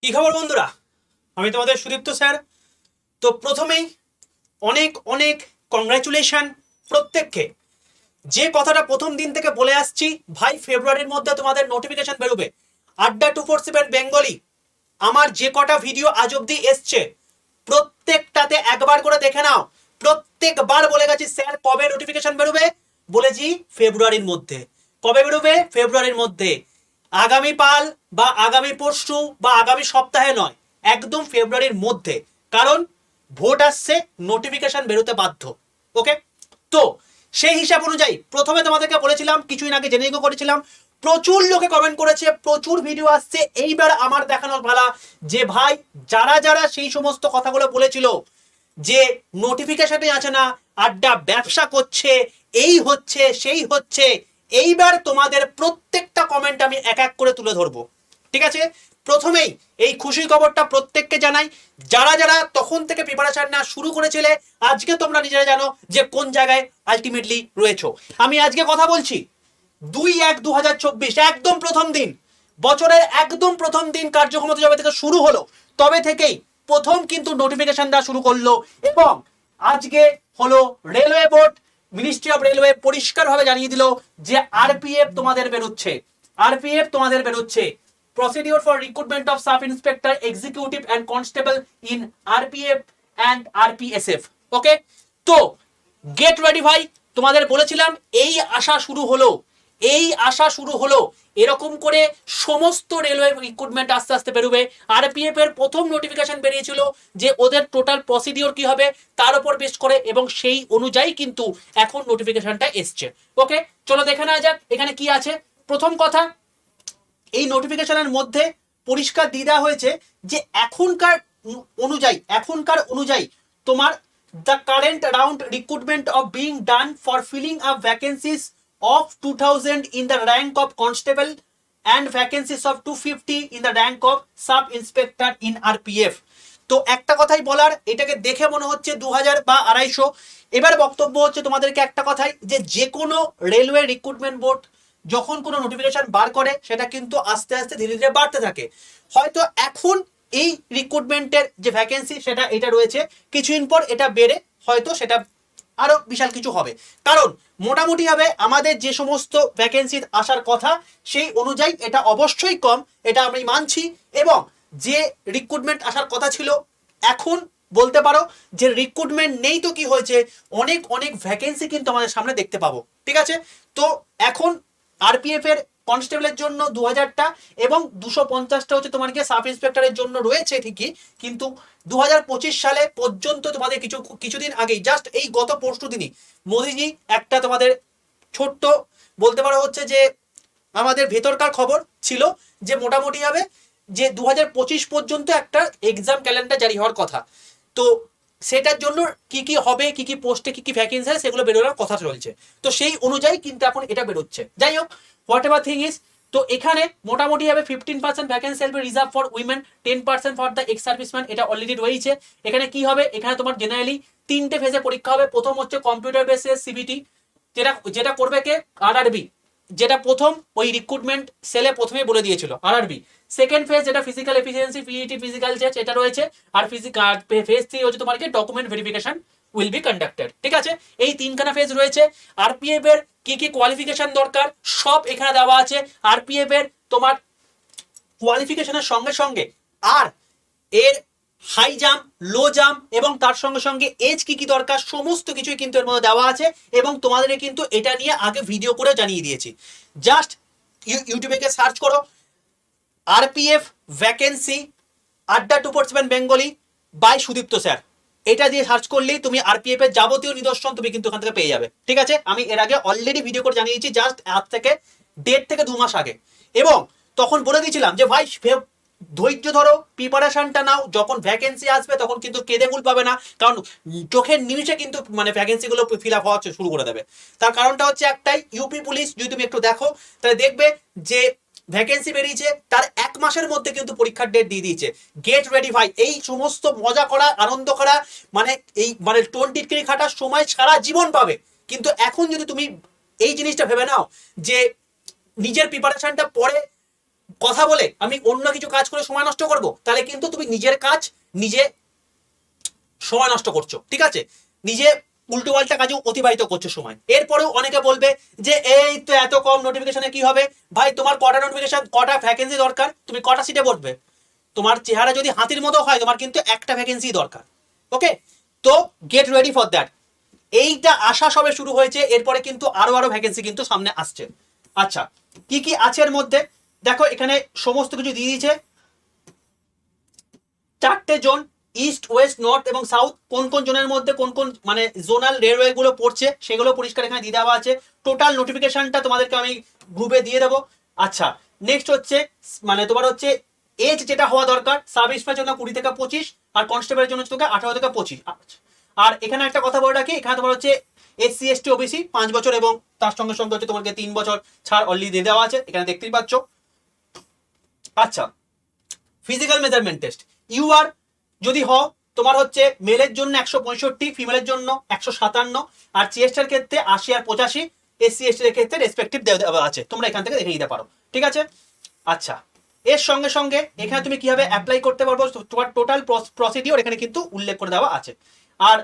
কি খবর বন্ধুরা? আমি তোমাদের সুদীপ্ত স্যার। তো প্রথমেই অনেক অনেক কংগ্রাচুলেশন প্রত্যেককে। যে কথাটা প্রথম দিন থেকে বলে আসছি, ভাই ফেব্রুয়ারির মধ্যে তোমাদের নোটিফিকেশন বেরোবে। আড্ডা 247 বেঙ্গলি আমার যে কটা ভিডিও আজ অব্দি এসছে প্রত্যেকটাতে একবার করে দেখে নাও। প্রত্যেকবার বলে গেছি স্যার কবে নোটিফিকেশন বেরোবে, বলেছি ফেব্রুয়ারির মধ্যে। কবে বেরোবে? ফেব্রুয়ারির মধ্যে। আগামী পাল বা আগামী পরশু বা আগামী সপ্তাহে নয়, একদম ফেব্রুয়ারির মধ্যে। কারণ ভোট আসছে, নোটিফিকেশন বেরোতে বাধ্য। ওকে, তো সেই হিসাব অনুযায়ী প্রথমে তোমাদেরকে বলেছিলাম, কিছুদিন আগে জেনে করেছিলাম, প্রচুর লোকে কমেন্ট করেছে, প্রচুর ভিডিও আসছে। এইবার আমার দেখানোর পালা যে ভাই যারা যারা সেই সমস্ত কথাগুলো বলেছিল যে নোটিফিকেশনে আছে না, আড্ডা ব্যবসা করছে, এই হচ্ছে সেই হচ্ছে, এইবার তোমাদের প্রত্যেকটা কমেন্ট আমি এক এক করে তুলে ধরবো। ঠিক আছে, প্রথমেই এই খুশির খবরটা প্রত্যেককে জানাই, যারা যারা তখন থেকে প্রিপারেশন নেওয়া শুরু করেছিলে আজকে তোমরা নিজেরা জানো যে কোন জায়গায় আলটিমেটলি রয়েছো। আমি আজকে কথা বলছি 2/1/2024, একদম প্রথম দিন, বছরের একদম প্রথম দিন কার্যক্ষমতা যবে থেকে শুরু হলো তবে থেকেই প্রথম কিন্তু নোটিফিকেশন দেওয়া শুরু করলো। এবং আজকে হলো railway board, ministry of railway পরিষ্কারভাবে জানিয়ে দিল যে আরপিএফ তোমাদের বেরোচ্ছে। আরপিএফ তোমাদের বেরোচ্ছে, procedure for recruitment of sub inspector executive and constable in RPF and RPSF. Okay, তো গেট রেডি ভাই। তোমাদের বলেছিলাম এই আশা শুরু হলো, এই আশা শুরু হলো। এরকম করে সমস্ত রেলওয়ে রিক্রুটমেন্ট আস্তে আস্তে বেরোবে। আরপিএফ এর প্রথম নোটিফিকেশন বেরিয়েছিল যে ওদের টোটাল প্রসিডিওর কি হবে তার উপর বেস করে, এবং সেই অনুযায়ী কিন্তু এখন নোটিফিকেশনটা এসছে। ওকে, চলো দেখে নেওয়া যাক এখানে কি আছে। প্রথম কথা, এই নোটিফিকেশনের মধ্যে পরিষ্কার দিয়ে দেওয়া হয়েছে যে এখনকার অনুযায়ী তোমার the current round recruitment of being done for filling up vacancies of 2000 in the rank of constable and vacancies of 250 in the rank of sub inspector in RPF। তো একটা কথাই বলার, এটাকে দেখে মনে হচ্ছে 2000 বা 250। এবার বক্তব্য হচ্ছে তোমাদেরকে একটা কথাই, যে যে কোনো রেলওয়ে রিক্রুটমেন্ট বোর্ড যখন কোনো নোটিফিকেশন বার করে সেটা কিন্তু আস্তে আস্তে ধীরে ধীরে বাড়তে থাকে। হয়তো এখন এই রিক্রুটমেন্টের যে ভ্যাকেন্সি সেটা এটা রয়েছে, কিছুদিন পর এটা বেড়ে হয়তো সেটা আরো বিশাল কিছু হবে। কারণ মোটামুটি হবে আমাদের যে সমস্ত ভ্যাকেন্সি আসার কথা সেই অনুযায়ী এটা অবশ্যই কম, এটা আমি মানছি। এবং যে রিক্রুটমেন্ট আসার কথা ছিল, এখন বলতে পারো যে রিক্রুটমেন্ট নেই তো কি হয়েছে, অনেক অনেক ভ্যাকেন্সি কিন্তু আমাদের সামনে দেখতে পাবো। ঠিক আছে, তো এখন আরপিএফ এর কনস্টেবলের জন্য 2000টা এবং 250টা হচ্ছে তোমার কি সাব ইন্সপেক্টরের জন্য রয়েছে ঠিকই, কিন্তু 2025 সালে পর্যন্ত তোমাদের কিছুদিন আগেই, জাস্ট এই গত পরশু দিনই মোদিজি একটা তোমাদের ছোট্ট বলতে পারো হচ্ছে যে আমাদের ভেতরকার খবর ছিল যে মোটামুটি হবে যে 2025 পর্যন্ত একটা এক্সাম ক্যালেন্ডার জারি হওয়ার কথা। তো সেটার জন্য কি কি হবে, কি কি পোস্টে কি কি ভ্যাকেন্সি আছে সেগুলো বেরোনোর কথা চলছে। তো সেই অনুযায়ী কিন্তু এখন এটা বেরোচ্ছে। যাই হোক, হোয়াট এভার থিং ইজ, তো এখানে মোটামুটি হবে 15% ভ্যাকেন্সি হবে reserve for women, 10% for the ex serviceman, এটা অলরেডি রয়েছে। এখানে কি হবে, এখানে তোমার জেনারেলি 3টে ফেজে পরীক্ষা হবে। প্রথম হচ্ছে কম্পিউটার বেসিস সিবিটি, যেটা যেটা করবে কে, আরআরবি, যেটা প্রথম ওই রিক্রুটমেন্ট সেলে প্রথমেই বলে দিয়েছিল আরআরবি। সেকেন্ড ফেজ যেটা physical efficiency PET physical test, এটা রয়েছে। আর ফেজ 3 হচ্ছে তোমার কি document verification will be conducted. ঠিক আছে, এই তিনখানা ফেজ রয়েছে। আরপিএফ এর কি কি কোয়ালিফিকেশন দরকার সব এখানে দেওয়া আছে। আরপিএফ এর তোমার কোয়ালিফিকেশনের সঙ্গে সঙ্গে আর এর হাই জাম্প, লো জাম্প এবং তার সঙ্গে সঙ্গে এজ কি কি দরকার সমস্ত কিছুই কিন্তু এর মধ্যে দেওয়া আছে। এবং তোমাদের কিন্তু এটা নিয়ে আগে ভিডিও করে জানিয়ে দিয়েছি। জাস্ট ইউটিউবে গিয়ে সার্চ করো আরপিএফ ভ্যাকেন্সি আড্ডা 247 বেঙ্গলি বাই সুদীপ্ত স্যার, এটা দিয়ে সার্চ করলেই তুমি আরপিএফ এর যাবতীয় নিদর্শন তুমি কিন্তু ওখান থেকে পেয়ে যাবে। ঠিক আছে, আমি এর আগে অলরেডি ভিডিও করে জানিয়েছি, জাস্ট আজ থেকে 1.5 থেকে 2 মাস আগে। এবং তখন বলে দিয়েছিলাম যে ভাই ধৈর্য ধরো, প্রিপারেশনটা নাও, যখন ভ্যাকেন্সি আসবে তখন কিন্তু কেঁদে ভুল পাবে না, কারণ চোখের নিমিষে কিন্তু মানে ভ্যাকেন্সিগুলো ফিল আপ হওয়া শুরু করে দেবে। তার কারণটা হচ্ছে একটাই, ইউপি পুলিশ যদি তুমি একটু দেখো তাহলে দেখবে যে ভ্যাকেন্সি বেরিয়েছে তার 1 মাসের মধ্যে কিন্তু পরীক্ষার ডেট দিয়ে দিয়েছে। গেট রেডি ভাই, এই সমস্ত মজা করা আনন্দ করা মানে এই মানে টোন খাটার সময় সারা জীবন পাবে। কিন্তু এখন যদি তুমি এই জিনিসটা ভেবে নাও যে নিজের প্রিপারেশনটা পরে কথা বলে আমি অন্য কিছু কাজ করে সময় নষ্ট করব, তাহলে কিন্তু তুমি নিজের কাজ নিজে সময় নষ্ট করছো, ঠিক আছে, নিজে উল্টো পাল্টা কাজে অতিবাহিত করছো সময়। এরপরেও অনেকে বলবে যে এই তো এত কম নোটিফিকেশনে কি হবে? ভাই তোমার কটা নোটিফিকেশন, কটা ভ্যাকেন্সি দরকার, তুমি কটা সিটে বসবে? তোমার চেহারা যদি হাতির মতো হয়, তোমার কিন্তু একটা ভ্যাকেন্সি দরকার। ওকে, তো গেট রেডি ফর দ্যাট। এইটা আসা সবে শুরু হয়েছে, এরপরে কিন্তু আরো ভ্যাকেন্সি কিন্তু সামনে আসছে। আচ্ছা, কি কি আছে এর মধ্যে দেখো, এখানে সমস্ত কিছু দিয়ে দিয়েছে। 4টে জোন, ইস্ট, ওয়েস্ট, নর্থ এবং সাউথ, কোন কোন জোনের মধ্যে কোন কোন মানে জোনাল রেলওয়ে গুলো পড়ছে সেগুলো পরিষ্কার এখানে দিয়ে দেওয়া আছে। টোটাল নোটিফিকেশনটা তোমাদেরকে আমি গ্রুপে দিয়ে দেবো। আচ্ছা, নেক্সট হচ্ছে মানে তোমার হচ্ছে এজ যেটা হওয়া দরকার, সাব ইন্সপেক্টরের জন্য 20 থেকে 25, আর কনস্টেবলের জন্য তোকে 18 থেকে 25। আর এখানে একটা কথা বলে রাখি, এখানে তোমার হচ্ছে এসসি এসটি ওবিসি 5 বছর এবং তার সঙ্গে সঙ্গে হচ্ছে তোমাকে 3 বছর ছাড় অলরেডি দিয়ে দেওয়া আছে, এখানে দেখতেই পাচ্ছ। আচ্ছা, physical measurement test, U R যদি হও তোমার হচ্ছে মেলের জন্য 165, ফিমেলের জন্য 157, আর চেস্টের ক্ষেত্রে 80 আর 85, এসসি এসটি এর ক্ষেত্রে রেসপেক্টিভ দেওয়া আছে, তোমরা এখান থেকে দেখে নিতে পারো, ঠিক আছে। আচ্ছা, এর সঙ্গে সঙ্গে এখানে তুমি কিভাবে অ্যাপ্লাই করতে পারবো, তোমার টোটাল প্রসিডিওর এখানে কিন্তু উল্লেখ করে দেওয়া আছে। আর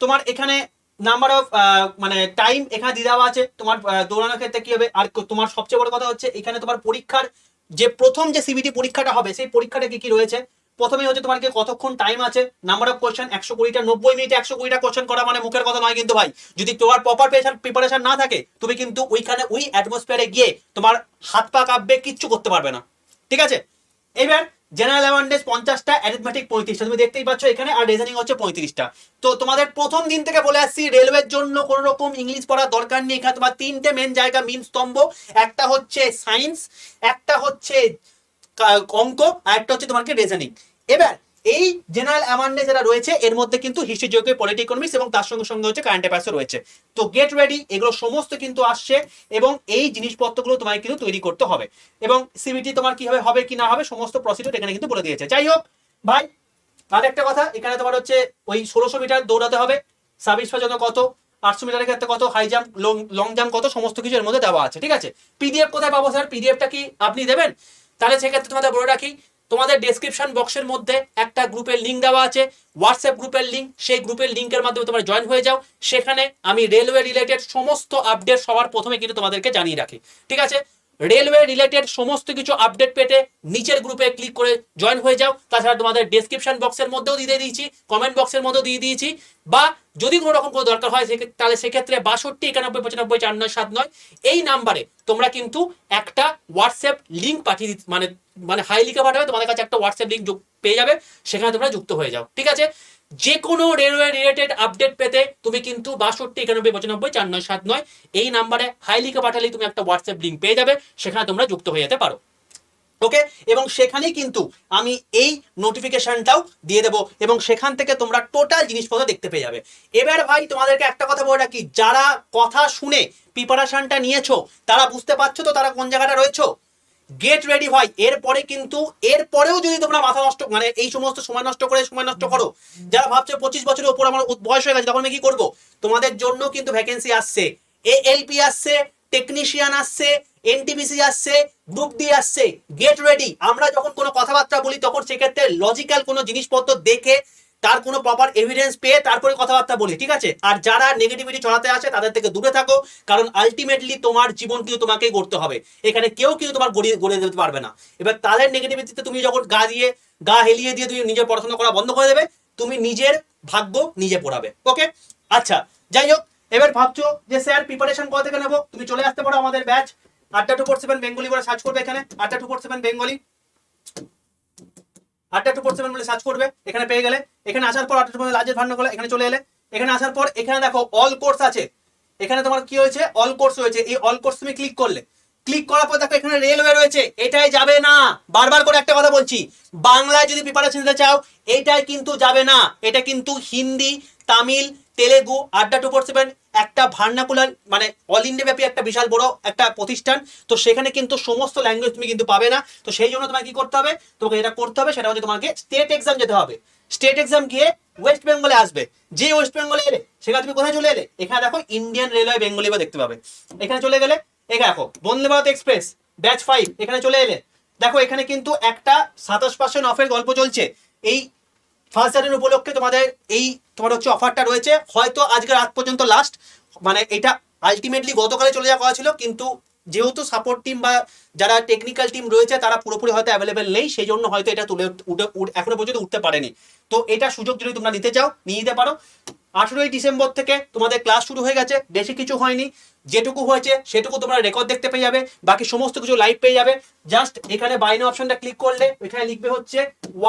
তোমার এখানে নাম্বার অফ মানে টাইম এখানে দিয়ে দেওয়া আছে, তোমার দৌড়ানোর ক্ষেত্রে কি হবে। আর তোমার সবচেয়ে বড় কথা হচ্ছে এখানে তোমার পরীক্ষার যে প্রথম যে সিবিটি পরীক্ষাটা হবে, সেই পরীক্ষাটা কি কি রয়েছে। প্রথমে হচ্ছে তোমার কতক্ষণ টাইম আছে, নাম্বার অফ কোয়েশ্চেন 120টা, 90 মিনিটে 120টা কোয়েশ্চেন করা মানে মুখের কথা নয় কিন্তু ভাই। যদি তোমার প্রপার প্রিপারেশন না থাকে, তুমি কিন্তু ওইখানে ওই অ্যাটমসফিয়ারে গিয়ে তোমার হাত পা কাঁপবে, কিচ্ছু করতে পারবে না, ঠিক আছে। এবার জেনারেল অ্যাওয়ারনেস 50টা, অ্যারিথমেটিক 35টা, তুমি দেখতেই পাচ্ছ এখানে, আর রিজনিং হচ্ছে 35টা। তো তোমাদের প্রথম দিন থেকে বলে আসছি, রেলওয়ের জন্য কোনো রকম ইংলিশ পড়ার দরকার নেই। এখানে তোমার 3টে মেন জায়গা, মেন স্তম্ভ, একটা হচ্ছে সায়েন্স, একটা হচ্ছে অঙ্ক, আর একটা হচ্ছে তোমাকে রিজনিং। এবার এই জেনারেল অ্যাওয়ারনেস যেটা রয়েছে, এর মধ্যে কিন্তু হিস্ট্রি, জিওগ্রাফি, পলিটি, ইকোনমিক্স এবং তার সঙ্গে সঙ্গে হচ্ছে কারেন্ট অ্যাফেয়ার্সও রয়েছে। তো গেট রেডি, এগুলো সমস্ত কিন্তু আসছে, এবং এই জিনিসপত্রগুলো তোমাকে কিন্তু তৈরি করতে হবে, এবং সিবিটি তোমার কিভাবে হবে কি না হবে সমস্ত প্রসিডিউর এখানে কিন্তু বলে দিয়েছে। যাই হোক ভাই, আর একটা কথা, এখানে তোমার হচ্ছে ওই 1600 মিটার দৌড়াতে হবে, সাব ইন্সপেক্টরের জন্য কত, 800 মিটারের ক্ষেত্রে কত, হাই জাম্প, লং জাম্প কত, সমস্ত কিছু এর মধ্যে দেওয়া আছে, ঠিক আছে। পিডিএফ কোথায় পাবো স্যার? পিডিএফটা কি আপনি দেবেন? তাহলে সেক্ষেত্রে তোমাদের বলে রাখি, তোমাদের ডেসক্রিপশন বক্সের মধ্যে একটা গ্রুপের লিঙ্ক দেওয়া আছে, হোয়াটসঅ্যাপ গ্রুপের লিঙ্ক, সেই গ্রুপের লিঙ্কের মাধ্যমে তোমরা জয়েন হয়ে যাও। সেখানে আমি রেলওয়ে রিলেটেড সমস্ত আপডেট সবার প্রথমে কিন্তু তোমাদেরকে জানিয়ে রাখি, ঠিক আছে। রেলওয়ে রিলেটেড সমস্ত কিছু আপডেট পেতে নিচের গ্রুপে ক্লিক করে জয়েন হয়ে যাও। তাছাড়া তোমাদের ডেসক্রিপশন বক্সের মধ্যেও দিয়ে দিয়েছি, কমেন্ট বক্সের মধ্যেও দিয়ে দিয়েছি, বা যদি কোনো রকম কোনো দরকার হয় তাহলে সেক্ষেত্রে 62 91 95 4979 এই নাম্বারে তোমরা কিন্তু একটা হোয়াটসঅ্যাপ লিঙ্ক পাঠিয়ে মানে মানে হাই লিখে পাঠাবে, তোমাদের কাছে একটা হোয়াটসঅ্যাপ লিঙ্ক পেয়ে যাবে, সেখানে তোমরা যুক্ত হয়ে যাও, ঠিক আছে। যে কোনো রেলওয়ে রিলেটেড আপডেট পেতে তুমি কিন্তু 62 91 95 4979 এই নাম্বারে হাই লিখে পাঠালেই তুমি একটা হোয়াটসঅ্যাপ লিঙ্ক পেয়ে যাবে, সেখানে তোমরা যুক্ত হয়ে যেতে পারো, ওকে। এবং সেখানেই কিন্তু আমি এই নোটিফিকেশনটাও দিয়ে দেবো, এবং সেখান থেকে তোমরা টোটাল জিনিসপত্র দেখতে পেয়ে যাবে। এবার ভাই তোমাদেরকে একটা কথা বলে রাখি, যারা কথা শুনে প্রিপারেশনটা নিয়েছো, তারা বুঝতে পারছো তো তারা কোন জায়গাটা রয়েছো। গেট রেডি ভাই, এরপরে কিন্তু এরপরেও যদি তোমরা মাথা নষ্ট মানে এই সমস্ত সময় নষ্ট করো, যারা ভাবছো 25 বছরের উপর আমার বয়স হয়ে গেছে, তখন আমি কি করবো, তোমাদের জন্য কিন্তু ভ্যাকেন্সি আসছে, এএলপি আসছে, টেকনিশিয়ান আসছে, এনটিপিসি আসছে, গ্রুপ ডি আসছে। Get ready. আমরা যখন কোনো কথাবার্তা বলি, তখন সেক্ষেত্রে লজিক্যাল কোনো জিনিসপত্র দেখে, তার কোনো প্রপার এভিডেন্স পেয়ে তারপরে কথাবার্তা বলি, ঠিক আছে। আর যারা নেগেটিভিটি ছড়াতে আসে, তাদের থেকে দূরে থাকো, কারণ আলটিমেটলি তোমার জীবন কিন্তু তোমাকেই গড়তে হবে, এখানে কেউ কিন্তু তোমার গড়ে দিতে পারবে না। এবার তাদের নেগেটিভিটিতে তুমি যখন গা হেলিয়ে দিয়ে তুমি নিজের পড়াশোনা করা বন্ধ করে দেবে, তুমি নিজের ভাগ্য নিজে পড়াবে, ওকে। আচ্ছা, যাই হোক, এবার ভাবছো যে স্যার প্রিপারেশন কোথা থেকে নেবো, তুমি চলে আসতে পারো আমাদের ব্যাচ আড্ডা 247 বেঙ্গলি বলে সার্চ করবে, এখানে আড্ডা 247 বেঙ্গলি, আড্ডা 247 বলে সার্চ করবে, এখানে পেয়ে গেলে। এখানে আসার পর আড্ডা 247 লাজের ভান্ডার, এখানে চলে এলে। এখানে আসার পর এখানে দেখো অল কোর্স আছে, এখানে তোমার কি হয়েছে, অল কোর্স হয়েছে। এই অল কোর্স তুমি ক্লিক করলে, ক্লিক করার পর দেখো এখানে রেলওয়ে রয়েছে, এটাই যাবে না। বারবার করে একটা কথা বলছি, বাংলায় যদি প্রিপারেশন নিতে চাও, এটাই কিন্তু যাবে না। এটা কিন্তু হিন্দি, তামিল, তেলেগু, আড্ডা 247 একটা ভার্নাকুলার মানে অল ইন্ডিয়া ব্যাপী একটা বিশাল বড় একটা প্রতিষ্ঠান। তো সেখানে কিন্তু সমস্ত ল্যাঙ্গুয়েজ তুমি কিন্তু পাবে না। তো সেই জন্য তোমাকে কি করতে হবে, তোমাকে যেটা করতে হবে সেটা হচ্ছে তোমাকে স্টেট এক্সাম যেতে হবে। স্টেট এক্সাম গিয়ে ওয়েস্ট বেঙ্গলে আসবে, যে ওয়েস্ট বেঙ্গলে এলে সেখানে তুমি কোথায় চলে এলে, এখানে দেখো ইন্ডিয়ান রেলওয়ে বেঙ্গলি বা দেখতে পাবে, এখানে চলে গেলে। এখানে দেখো বন্দে ভারত এক্সপ্রেস ব্যাচ 5, এখানে চলে এলে। দেখো এখানে কিন্তু একটা 27% অফের গল্প চলছে। এই ফার্স্ট জানুয়ারি উপলক্ষে তোমাদের এই তোমার হচ্ছে অফারটা রয়েছে, হয়তো আজকে রাত পর্যন্ত লাস্ট, মানে এটা আলটিমেটলি গতকালে চলে যাওয়া ছিল, কিন্তু যেহেতু সাপোর্ট টিম বা যারা টেকনিক্যাল টিম রয়েছে তারা পুরোপুরি হয়তো অ্যাভেলেবেল নেই, সেই জন্য হয়তো এটা তুলে এখনো পর্যন্ত উঠতে পারেনি। তো এটা সুযোগ যদি তোমরা নিতে চাও নিয়ে নিতে পারো। 18ই ডিসেম্বর থেকে তোমাদের ক্লাস শুরু হয়ে গেছে, বেশি কিছু হয়নি, যেটুকু হয়েছে সেটুকু তোমরা রেকর্ড দেখতে পেয়ে যাবে, বাকি সমস্ত কিছু লাইভ পেয়ে যাবে। জাস্ট এখানে বাইনো অপশনটা ক্লিক করলে এখানে লিখবে হচ্ছে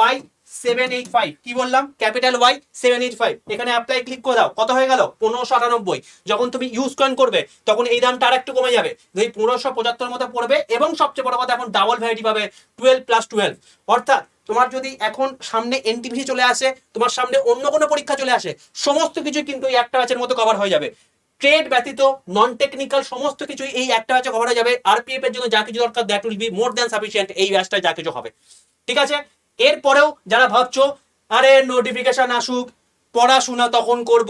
Y785, কি বললাম, ক্যাপিটাল Y785, এখানে অ্যাপ্লাই ক্লিক করে দাও। কত হয়ে গেল? 1598। যখন তুমি ইউজ কয়েন করবে তখন এই দামটা আর একটু কমে যাবে, 1575 মতো পড়বে, এবং সবচেয়ে বড় কথা এখন ডাবল ভ্যারাইটি পাবে 12+12। অর্থাৎ তোমার যদি এখন সামনে এনটিপিসি চলে আসে, তোমার সামনে অন্য কোনো পরীক্ষা চলে আসে, সমস্ত কিছু কিন্তু এই একটা ব্যাচের মতো কভার হয়ে যাবে। ট্রেড ব্যতীত নন টেকনিক্যাল সমস্ত কিছুই এই একটা ব্যাচে কভার হয়ে যাবে। আরপিএফ এর জন্য যা কিছু দরকার that will be more than sufficient, এই ব্যাচটায় যা কিছু হবে। ঠিক আছে, এরপরেও যারা ভাবছো আরে নোটিফিকেশন আসুক পড়াশোনা তখন করব,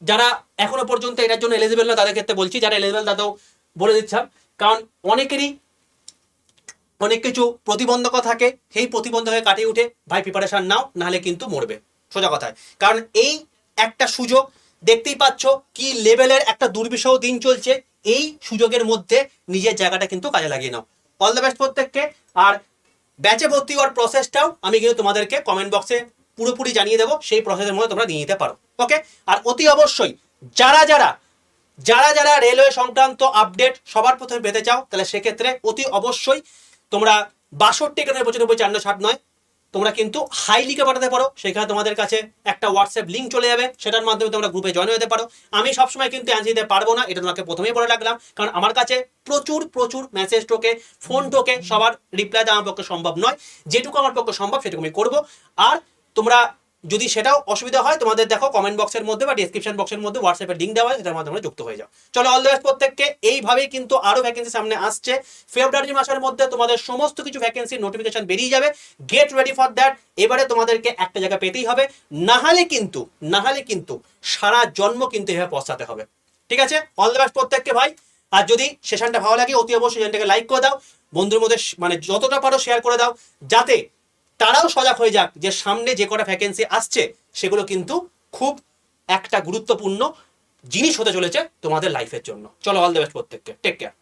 যারা এখনো পর্যন্ত এটার জন্য এলিজিবল না তাদের ক্ষেত্রে বলছি, যারা এলিজিবল তাদেরও বলে দিচ্ছিলাম, কারণ অনেকেরই অনেক কিছু প্রতিবন্ধকতা থাকে, সেই প্রতিবন্ধকে কাটিয়ে উঠে ভাই প্রিপারেশন নাও, নাহলে কিন্তু মরবে, সোজা কথায়। কারণ এই একটা সুযোগ, দেখতেই পাচ্ছ কি লেভেলের একটা দুর্বিষহ দিন চলছে, এই সুযোগের মধ্যে নিজের জায়গাটা কিন্তু কাজে লাগিয়ে নাও। অল দ্য বেস্ট প্রত্যেককে। আর ব্যাচে ভর্তি হওয়ার প্রসেসটাও আমি কিন্তু তোমাদেরকে কমেন্ট বক্সে পুরোপুরি জানিয়ে দেবো, সেই প্রসেসের মধ্যে তোমরা নিয়ে নিতে পারো। ওকে, আর অতি অবশ্যই যারা যারা যারা যারা রেলওয়ে সংক্রান্ত আপডেট সবার প্রথমে পেতে চাও, তাহলে সেক্ষেত্রে অতি অবশ্যই তোমরা 62-95-469 তোমরা কিন্তু হাই লিখে পাঠাতে পারো, সেখানে তোমাদের কাছে একটা হোয়াটসঅ্যাপ লিঙ্ক চলে যাবে, সেটার মাধ্যমে তোমরা গ্রুপে জয়েন হতে পারো। আমি সবসময় কিন্তু অ্যান্সার দিতে পারবো না, এটা তোমাকে প্রথমেই বলে রাখলাম, কারণ আমার কাছে প্রচুর প্রচুর মেসেজ টোকে, ফোন টোকে, সবার রিপ্লাই দেওয়া আমার পক্ষে সম্ভব নয়, যেটুকু আমার পক্ষে সম্ভব সেটুকু আমি করবো। আর তোমরা যদি সেটাও অসুবিধা হয়, তোমাদের দেখো কমেন্ট বক্সের মধ্যে বা ডিসক্রিপশন বক্সের মধ্যে হোয়াটসঅ্যাপের লিঙ্ক দেওয়া হয়, সেটার মাধ্যমে যুক্ত হয়ে যাও। চলো, অল দ্য বেস্ট প্রত্যেককে। এইভাবেই কিন্তু আরো ভ্যাকেন্সি সামনে আসছে, ফেব্রুয়ারি মাসের মধ্যে তোমাদের সমস্ত কিছু ভ্যাকেন্সির নোটিফিকেশন বেরিয়ে যাবে, গেট রেডি ফর দ্যাট। এবারে তোমাদেরকে একটা জায়গা পেতেই হবে, নাহলে কিন্তু সারা জন্ম কিন্তু এভাবে পৌঁছাতে হবে। ঠিক আছে, অল দ্য বেস্ট প্রত্যেককে ভাই। আর যদি সেশনটা ভালো লাগে অতি অবশ্যই সেশনটাকে লাইক করে দাও, বন্ধুর মধ্যে মানে যতটা পারো শেয়ার করে দাও, যাতে তারাও সজাগ হয়ে যাক যে সামনে যে কটা ভ্যাকেন্সি আসছে সেগুলো কিন্তু খুব একটা গুরুত্বপূর্ণ জিনিস হতে চলেছে তোমাদের লাইফের জন্য। চলো, অল দ্য বেস্ট প্রত্যেককে, টেক কেয়ার।